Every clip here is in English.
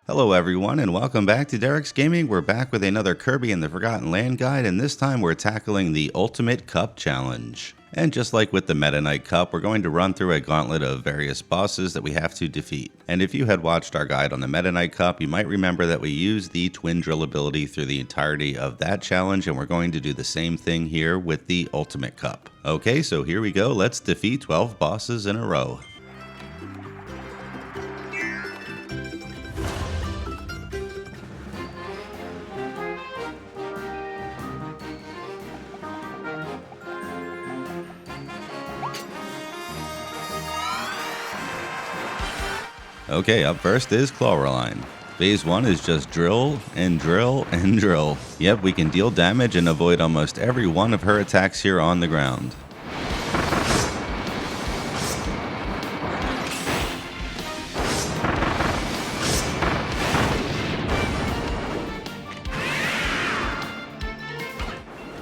Hello everyone and welcome back to Derek's Gaming. We're back with another Kirby and the Forgotten Land guide, and this time we're tackling the Ultimate Cup Challenge. And just like with the Meta Knight Cup, we're going to run through a gauntlet of various bosses that we have to defeat. And if you had watched our guide on the Meta Knight Cup, you might remember that we used the Twin Drill ability through the entirety of that challenge, and we're going to do the same thing here with the Ultimate Cup. Okay, so here we go. Let's defeat 12 bosses in a row. Okay, up first is Clawroline. Phase 1 is just drill and drill and drill. Yep, we can deal damage and avoid almost every one of her attacks here on the ground.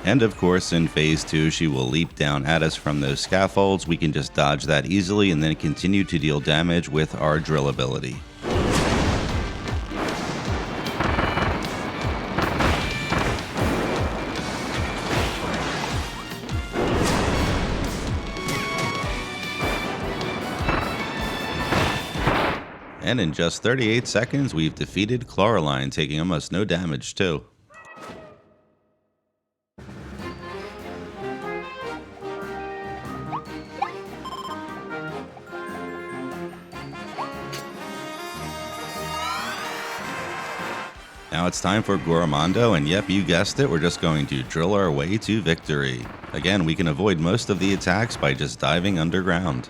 And of course, in Phase 2, she will leap down at us from those scaffolds. We can just dodge that easily and then continue to deal damage with our drill ability. And in just 38 seconds, we've defeated Clawroline, taking almost no damage too. Now it's time for Gorimondo, and yep, you guessed it, we're just going to drill our way to victory. Again, we can avoid most of the attacks by just diving underground.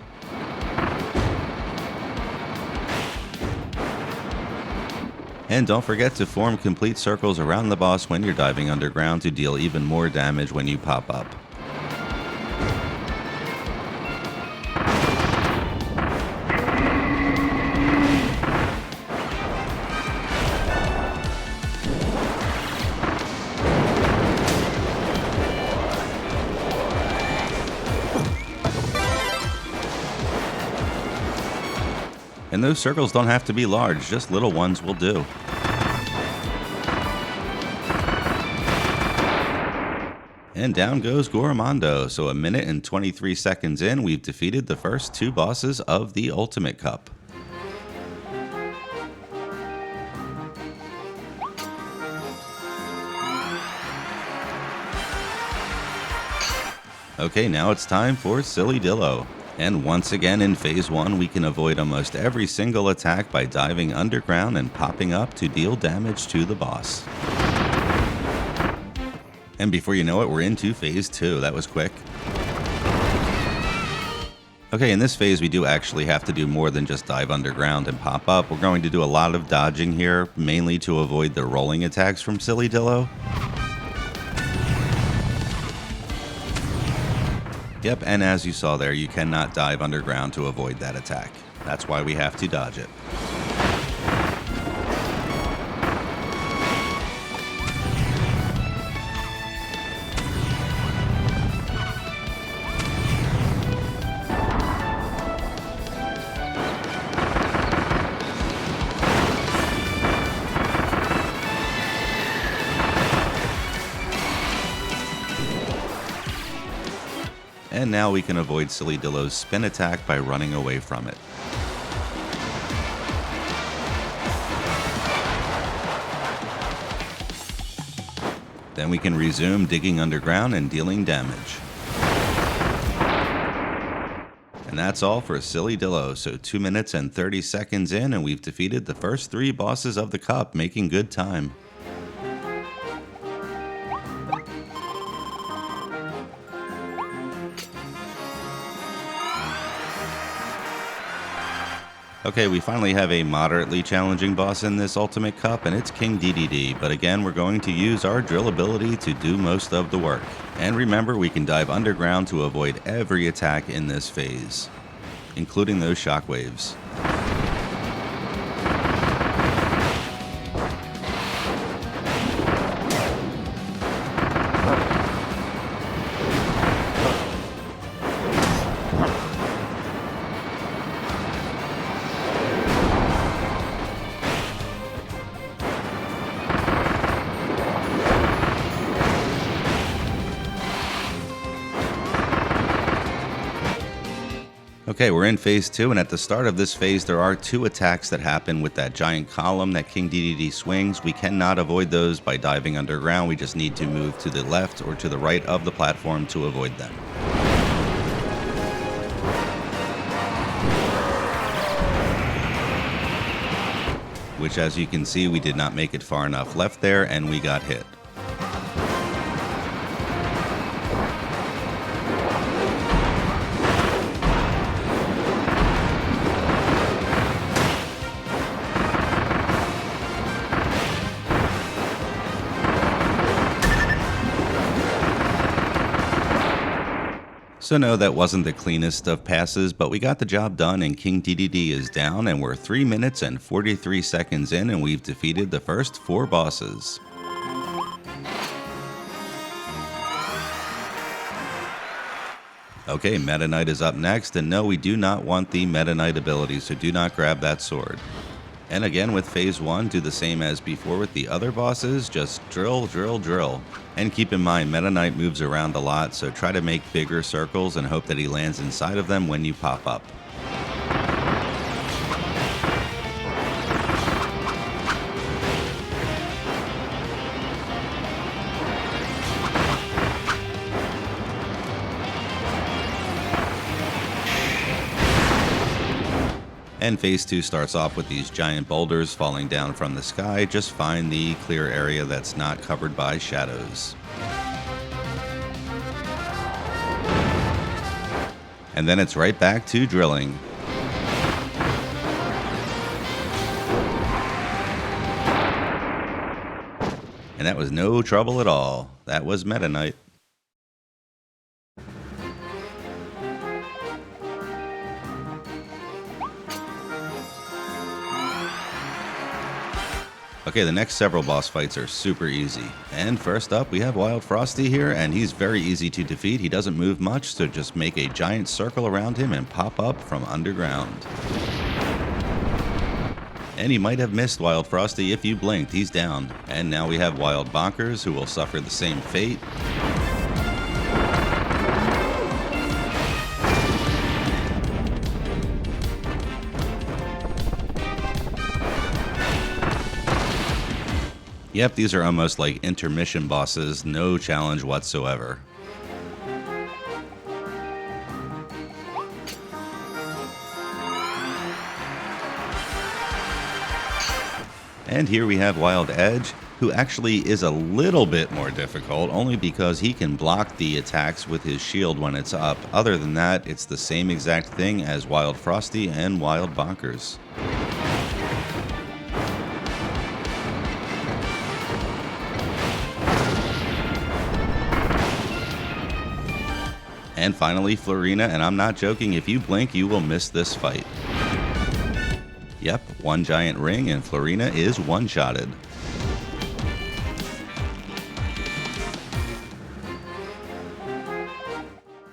And don't forget to form complete circles around the boss when you're diving underground to deal even more damage when you pop up. And those circles don't have to be large, just little ones will do. And down goes Gorimondo. So a minute and 23 seconds in, we've defeated the first two bosses of the Ultimate Cup. Okay, now it's time for Sillydillo. And once again in Phase 1, we can avoid almost every single attack by diving underground and popping up to deal damage to the boss. And before you know it, we're into Phase 2. That was quick. Okay, in this phase we do actually have to do more than just dive underground and pop up. We're going to do a lot of dodging here, mainly to avoid the rolling attacks from Sillydillo. Yep, and as you saw there, you cannot dive underground to avoid that attack. That's why we have to dodge it. And now we can avoid Sillydillo's spin attack by running away from it. Then we can resume digging underground and dealing damage. And that's all for Sillydillo, so 2 minutes and 30 seconds in, and we've defeated the first three bosses of the cup, making good time. Okay, we finally have a moderately challenging boss in this Ultimate Cup, and it's King Dedede, but again, we're going to use our drill ability to do most of the work. And remember, we can dive underground to avoid every attack in this phase, including those shockwaves. Okay, we're in phase 2, and at the start of this phase, there are 2 attacks that happen with that giant column that King Dedede swings. We cannot avoid those by diving underground. We just need to move to the left or to the right of the platform to avoid them. Which, as you can see, we did not make it far enough left there, and we got hit. So no, that wasn't the cleanest of passes, but we got the job done and King Dedede is down, and we're 3 minutes and 43 seconds in, and we've defeated the first 4 bosses. Okay, Meta Knight is up next, and no, we do not want the Meta Knight ability, so do not grab that sword. And again with phase 1, do the same as before with the other bosses, just drill, drill, drill. And keep in mind, Meta Knight moves around a lot, so try to make bigger circles and hope that he lands inside of them when you pop up. And phase 2 starts off with these giant boulders falling down from the sky. Just find the clear area that's not covered by shadows. And then it's right back to drilling. And that was no trouble at all. That was Meta Knight. Okay, the next several boss fights are super easy. And first up, we have Wild Frosty here, and he's very easy to defeat. He doesn't move much, so just make a giant circle around him and pop up from underground. And you might have missed Wild Frosty if you blinked. He's down. And now we have Wild Bonkers, who will suffer the same fate. Yep, these are almost like intermission bosses, no challenge whatsoever. And here we have Wild Edge, who actually is a little bit more difficult, only because he can block the attacks with his shield when it's up. Other than that, it's the same exact thing as Wild Frosty and Wild Bonkers. And finally, Fleurina, and I'm not joking, if you blink, you will miss this fight. Yep, one giant ring, and Fleurina is one-shotted.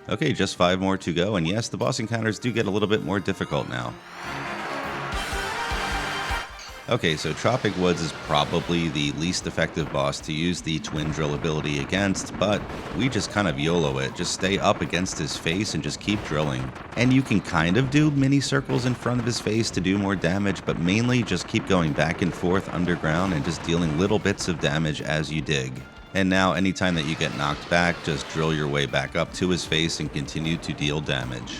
Okay, just 5 more to go, and yes, the boss encounters do get a little bit more difficult now. Okay, so Tropic Woods is probably the least effective boss to use the twin drill ability against, but we just kind of YOLO it. Just stay up against his face and just keep drilling. And you can kind of do mini circles in front of his face to do more damage, but mainly just keep going back and forth underground and just dealing little bits of damage as you dig. And now, anytime that you get knocked back, just drill your way back up to his face and continue to deal damage.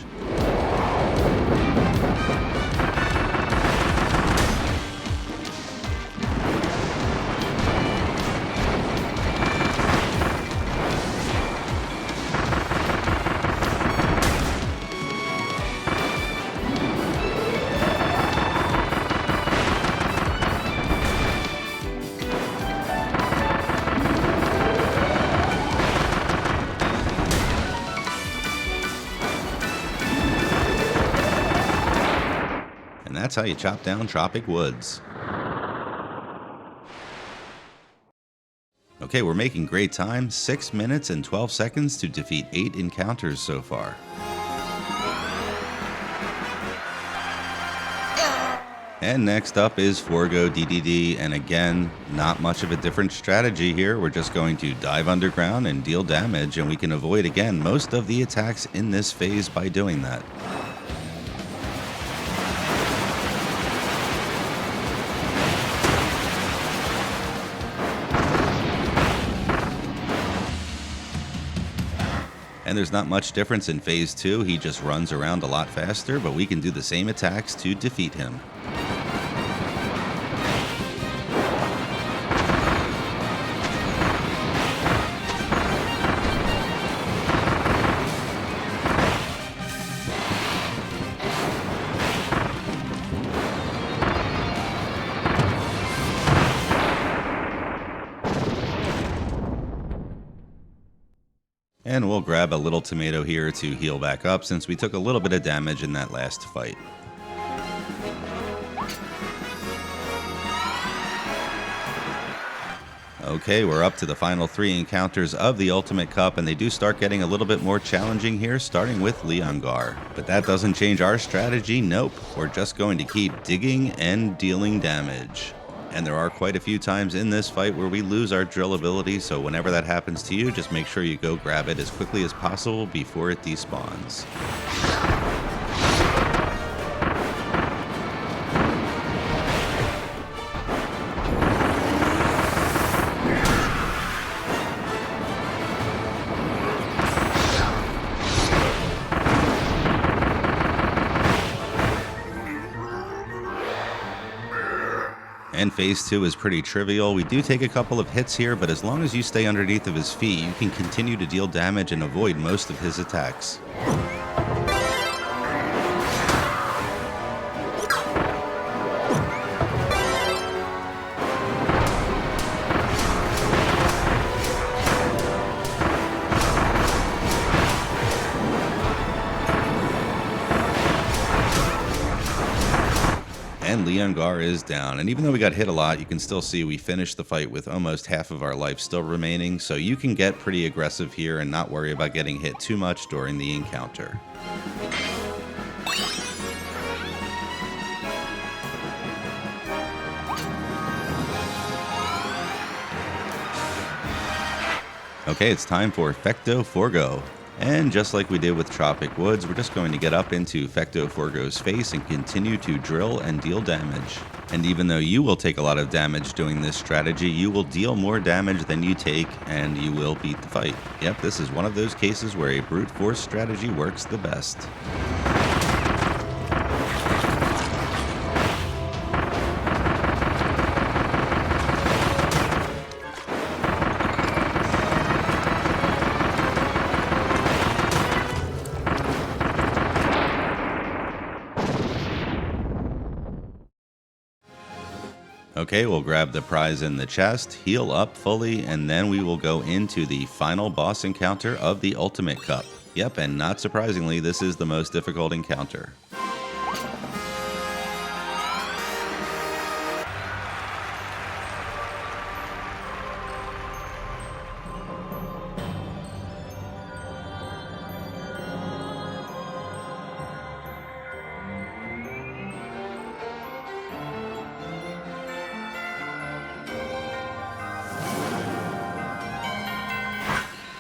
That's how you chop down Tropic Woods. Okay, we're making great time. 6 minutes and 12 seconds to defeat 8 encounters so far. And next up is Forgo Dedede, and again, not much of a different strategy here. We're just going to dive underground and deal damage, and we can avoid, again, most of the attacks in this phase by doing that. And there's not much difference in phase 2, he just runs around a lot faster, but we can do the same attacks to defeat him. And we'll grab a little tomato here to heal back up since we took a little bit of damage in that last fight. Okay, we're up to the final 3 encounters of the Ultimate Cup, and they do start getting a little bit more challenging here, starting with Leongar. But that doesn't change our strategy, nope. We're just going to keep digging and dealing damage. And there are quite a few times in this fight where we lose our drill ability, so whenever that happens to you, just make sure you go grab it as quickly as possible before it despawns. And phase 2 is pretty trivial. We do take a couple of hits here, but as long as you stay underneath of his feet, you can continue to deal damage and avoid most of his attacks. And Leongar is down, and even though we got hit a lot, you can still see we finished the fight with almost half of our life still remaining, so you can get pretty aggressive here and not worry about getting hit too much during the encounter. Okay, it's time for Fecto Forgo. And just like we did with Tropic Woods, we're just going to get up into Fecto Forgo's face and continue to drill and deal damage. And even though you will take a lot of damage doing this strategy, you will deal more damage than you take and you will beat the fight. Yep, this is one of those cases where a brute force strategy works the best. Okay, we'll grab the prize in the chest, heal up fully, and then we will go into the final boss encounter of the Ultimate Cup. Yep, and not surprisingly, this is the most difficult encounter.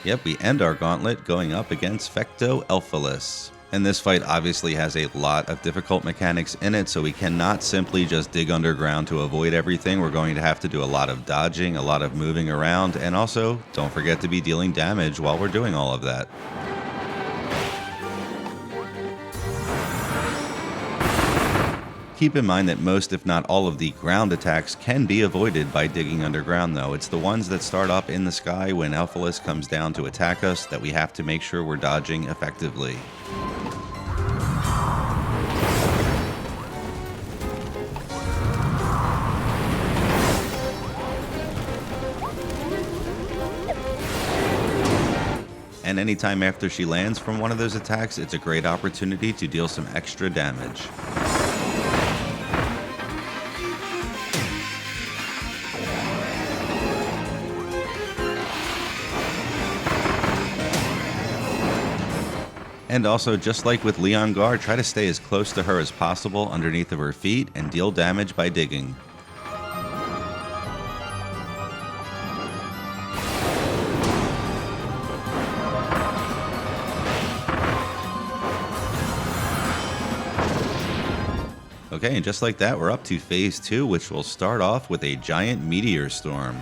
Yep, we end our gauntlet going up against Fecto Elfilis. And this fight obviously has a lot of difficult mechanics in it, so we cannot simply just dig underground to avoid everything. We're going to have to do a lot of dodging, a lot of moving around, and also don't forget to be dealing damage while we're doing all of that. Keep in mind that most, if not all, of the ground attacks can be avoided by digging underground, though. It's the ones that start up in the sky when Elfilis comes down to attack us that we have to make sure we're dodging effectively. And anytime after she lands from one of those attacks, it's a great opportunity to deal some extra damage. And also, just like with Leongar, try to stay as close to her as possible underneath of her feet and deal damage by digging. Okay, and just like that, we're up to phase 2, which will start off with a giant meteor storm.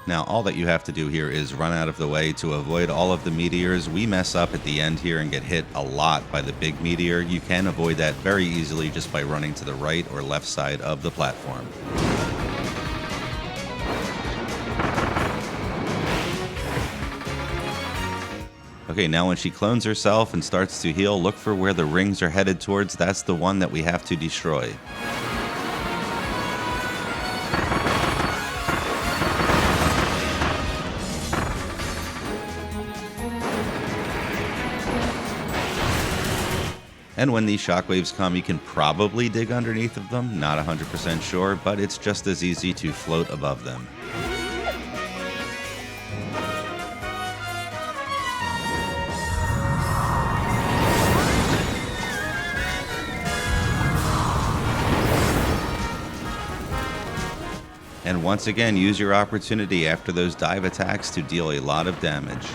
Now all that you have to do here is run out of the way to avoid all of the meteors. We mess up at the end here and get hit a lot by the big meteor. You can avoid that very easily just by running to the right or left side of the platform. Okay, now when she clones herself and starts to heal, look for where the rings are headed towards. That's the one that we have to destroy. And when these shockwaves come, you can probably dig underneath of them, not 100% sure, but it's just as easy to float above them. And once again, use your opportunity after those dive attacks to deal a lot of damage.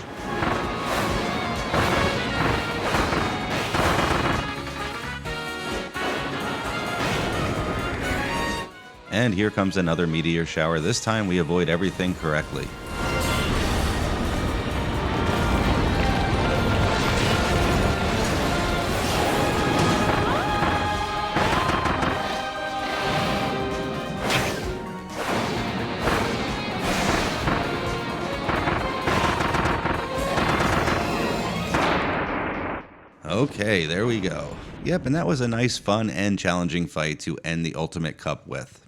And here comes another meteor shower. This time we avoid everything correctly. Okay, there we go. Yep, and that was a nice, fun, and challenging fight to end the Ultimate Cup with.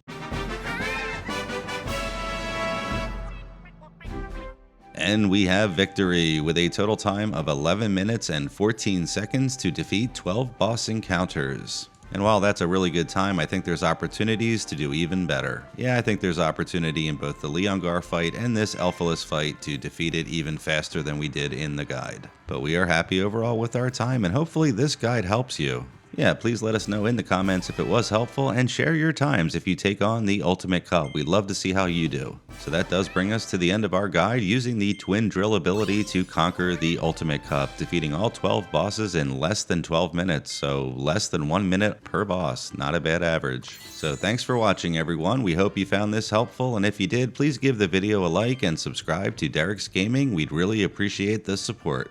And we have victory with a total time of 11 minutes and 14 seconds to defeat 12 boss encounters. And while that's a really good time, I think there's opportunities to do even better. Yeah, I think there's opportunity in both the Leongar fight and this Elfilis fight to defeat it even faster than we did in the guide. But we are happy overall with our time, and hopefully this guide helps you. Yeah, please let us know in the comments if it was helpful, and share your times if you take on the Ultimate Cup. We'd love to see how you do. So that does bring us to the end of our guide using the Twin Drill ability to conquer the Ultimate Cup, defeating all 12 bosses in less than 12 minutes, so less than 1 minute per boss. Not a bad average. So thanks for watching, everyone. We hope you found this helpful, and if you did, please give the video a like and subscribe to Derek's Gaming. We'd really appreciate the support.